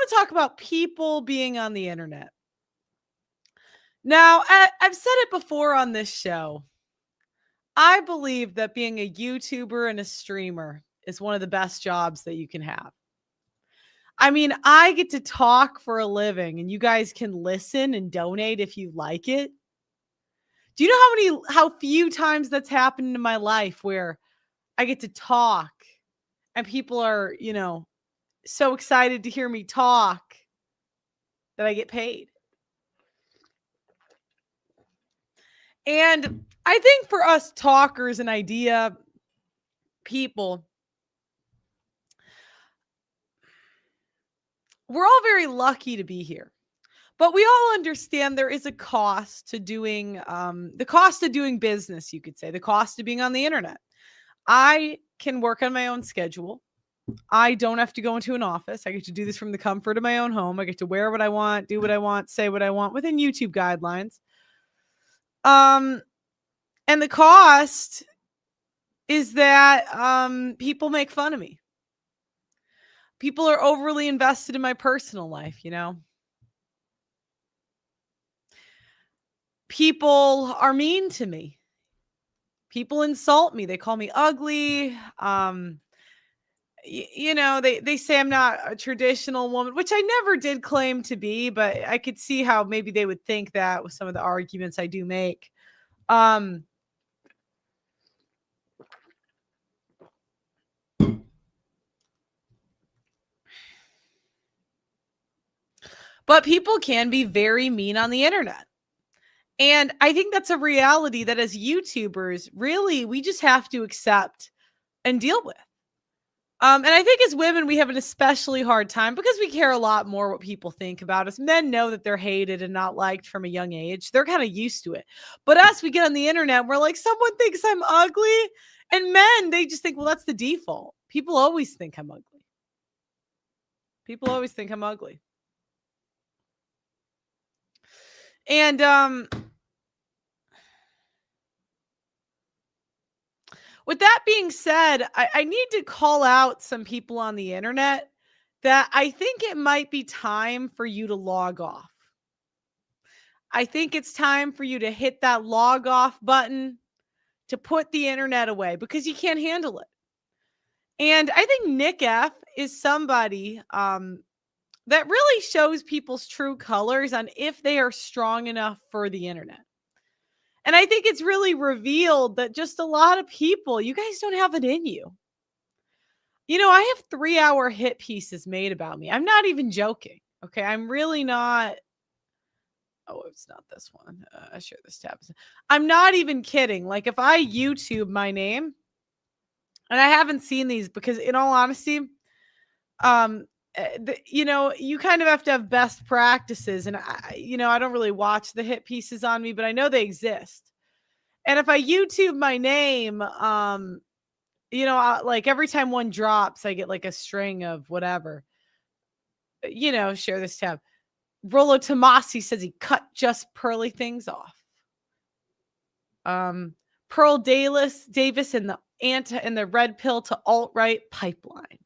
want to talk about people being on the internet. Now, I've said it before on this show. I believe that being a YouTuber and a streamer is one of the best jobs that you can have. I mean, I get to talk for a living and you guys can listen and donate if you like it. Do you know how few times that's happened in my life where I get to talk and people are, so excited to hear me talk that I get paid? And I think for us talkers and idea people, we're all very lucky to be here. But we all understand there is a cost to doing the cost of doing business, you could say, the cost of being on the internet. I can work on my own schedule. I don't have to go into an office. I get to do this from the comfort of my own home. I get to wear what I want, do what I want, say what I want within YouTube guidelines. And the cost is that people make fun of me. People are overly invested in my personal life, People are mean to me. People insult me. They call me ugly. They say I'm not a traditional woman, which I never did claim to be, but I could see how maybe they would think that with some of the arguments I do make. But people can be very mean on the internet. And I think that's a reality that as YouTubers, really, we just have to accept and deal with. And I think as women, we have an especially hard time because we care a lot more what people think about us. Men know that they're hated and not liked from a young age. They're kind of used to it. But us, we get on the internet, and we're like, someone thinks I'm ugly. And men, they just think, well, that's the default. People always think I'm ugly. People always think I'm ugly. And with that being said, I need to call out some people on the internet that I think it might be time for you to log off. I think it's time for you to hit that log off button, to put the internet away because you can't handle it. And I think Nick F is somebody that really shows people's true colors on if they are strong enough for the internet. And I think it's really revealed that just a lot of people, you guys don't have it in you. I have 3-hour hit pieces made about me. I'm not even joking. Okay. I'm really not. Oh, it's not this one. I share this tab. I'm not even kidding. Like if I YouTube my name, and I haven't seen these because in all honesty, you kind of have to have best practices. And I don't really watch the hit pieces on me, but I know they exist. And if I YouTube my name, like every time one drops, I get like a string of whatever, share this tab. Rollo Tomasi says he cut just Pearly things off. Pearl Davis and the red pill to alt-right pipeline.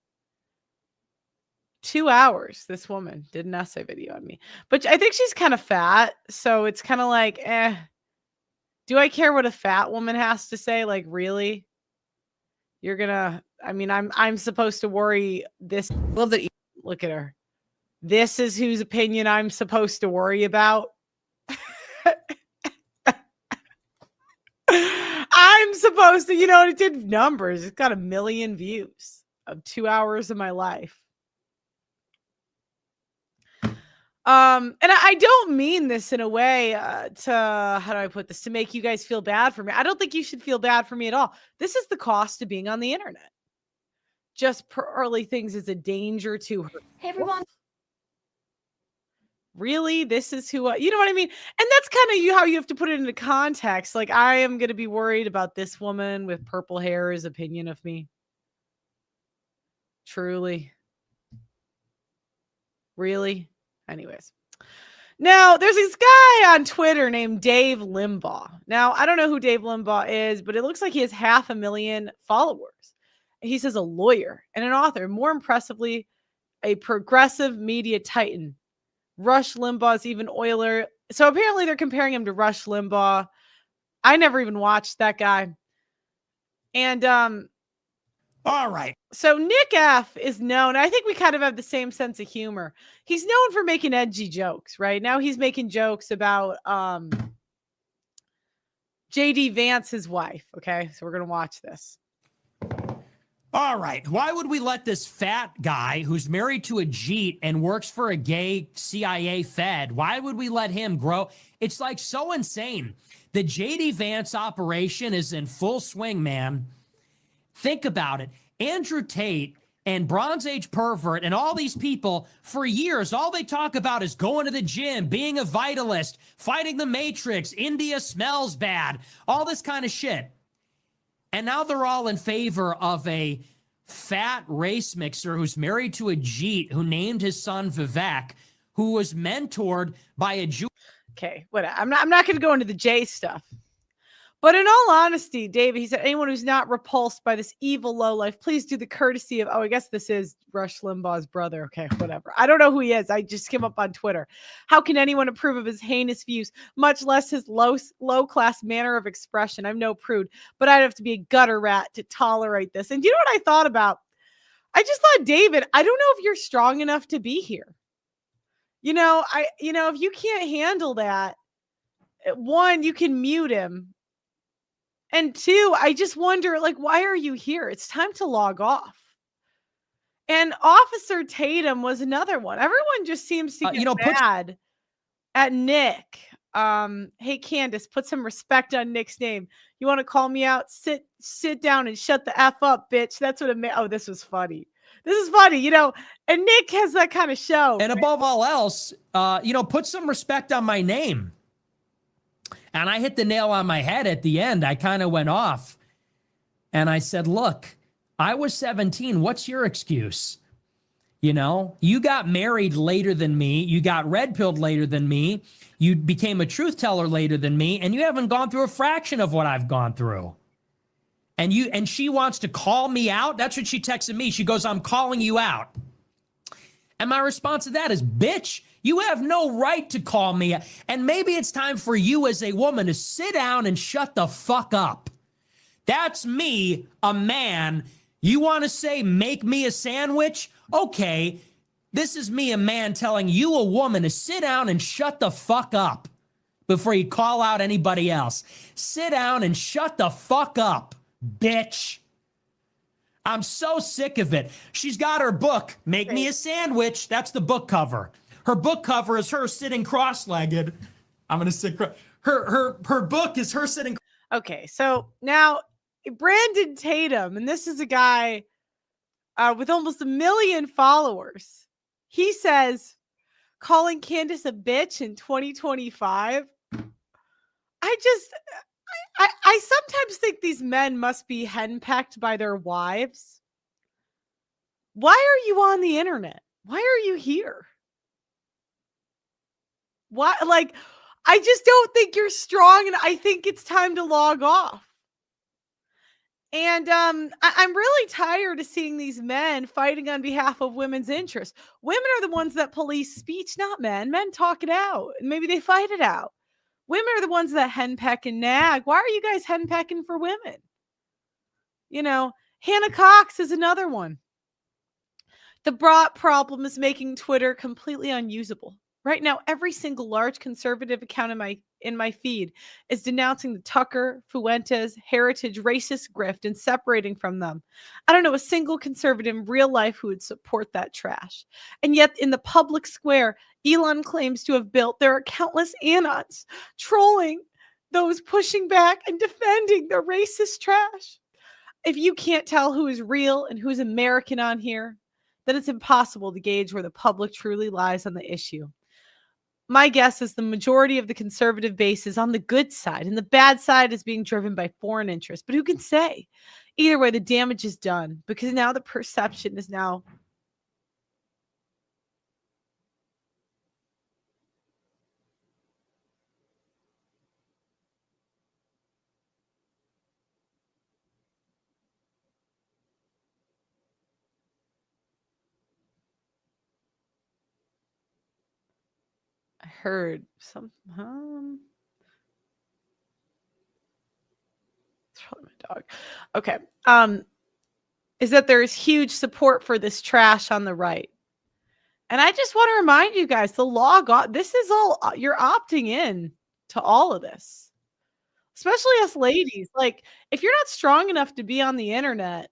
2 hours. This woman did an essay video on me, but I think she's kind of fat. So it's kind of like, do I care what a fat woman has to say? Like, really? You're gonna, I'm supposed to worry this. Love that. Look at her. This is whose opinion I'm supposed to worry about. I'm supposed to, it did numbers. It's got 1 million views of 2 hours of my life. And I don't mean this in a way how do I put this? To make you guys feel bad for me. I don't think you should feel bad for me at all. This is the cost of being on the internet. Just Pearly things is a danger to her. Hey, everyone. Really? This is who, you know what I mean? And that's kind of how you have to put it into context. Like, I am going to be worried about this woman with purple hair's opinion of me. Truly. Really? Anyways. Now, there's this guy on Twitter named Dave Limbaugh. Now, I don't know who Dave Limbaugh is, but it looks like he has 500,000 followers. He says a lawyer and an author. More impressively, a progressive media titan. Rush Limbaugh's even oiler. So apparently they're comparing him to Rush Limbaugh. I never even watched that guy. And all right. So Nick F is known. I think we kind of have the same sense of humor. He's known for making edgy jokes, right? Now he's making jokes about JD Vance, his wife. Okay, so we're gonna watch this. All right. Why would we let this fat guy who's married to a Jeet and works for a gay CIA Fed, why would we let him grow? It's like so insane. The JD Vance operation is in full swing, man. Think about it. Andrew Tate and Bronze Age pervert and all these people for years, all they talk about is going to the gym, being a vitalist, fighting the Matrix, India smells bad, all this kind of shit. And now they're all in favor of a fat race mixer who's married to a Jeet who named his son Vivek, who was mentored by a Jew. Okay, whatever. I'm not going to go into the J stuff. But in all honesty, David, he said, anyone who's not repulsed by this evil lowlife, please do the courtesy of, I guess this is Rush Limbaugh's brother. Okay, whatever. I don't know who he is. I just came up on Twitter. How can anyone approve of his heinous views, much less his low-class manner of expression? I'm no prude, but I'd have to be a gutter rat to tolerate this. And you know what I thought about? I just thought, David, I don't know if you're strong enough to be here. If you can't handle that, one, you can mute him. And two, I just wonder, why are you here? It's time to log off. And Officer Tatum was another one. Everyone just seems to get mad at Nick. Hey, Candace, put some respect on Nick's name. You want to call me out? Sit down and shut the F up, bitch. That's what it meant. Oh, this was funny. This is funny, and Nick has that kind of show. And above all else, put some respect on my name. And I hit the nail on my head at the end. I kind of went off. And I said, look, I was 17. What's your excuse? You got married later than me. You got red-pilled later than me. You became a truth teller later than me. And you haven't gone through a fraction of what I've gone through. And she wants to call me out. That's what she texted me. She goes, I'm calling you out. And my response to that is, bitch, you have no right to call me. And maybe it's time for you as a woman to sit down and shut the fuck up. That's me, a man. You want to say, make me a sandwich? Okay, this is me, a man, telling you, a woman, to sit down and shut the fuck up before you call out anybody else. Sit down and shut the fuck up, bitch. I'm so sick of it. She's got her book, Make Me a Sandwich. That's the book cover. Her book cover is her sitting cross-legged. I'm going to sit. Her book is her sitting. Okay, so now Brandon Tatum, and this is a guy with almost 1 million followers. He says, calling Candace a bitch in 2025. I sometimes think these men must be henpecked by their wives. Why are you on the internet? Why are you here? Why? I just don't think you're strong, and I think it's time to log off. And I'm really tired of seeing these men fighting on behalf of women's interests. Women are the ones that police speech, not men. Men talk it out, and maybe they fight it out. Women are the ones that henpeck and nag. Why are you guys henpecking for women? Hannah Cox is another one. The broad problem is making Twitter completely unusable. Right now, every single large conservative account in my feed is denouncing the Tucker, Fuentes, Heritage racist grift and separating from them. I don't know a single conservative in real life who would support that trash. And yet, in the public square, Elon claims to have built, there are countless anons trolling those pushing back and defending the racist trash. If you can't tell who is real and who's American on here, then it's impossible to gauge where the public truly lies on the issue. My guess is the majority of the conservative base is on the good side, and the bad side is being driven by foreign interests. But who can say? Either way, the damage is done, because now the perception is now heard. It's probably my dog. Okay. Is that there is huge support for this trash on the right. And I just want to remind you guys, this is all, you're opting in to all of this, especially us ladies. Like, if you're not strong enough to be on the internet,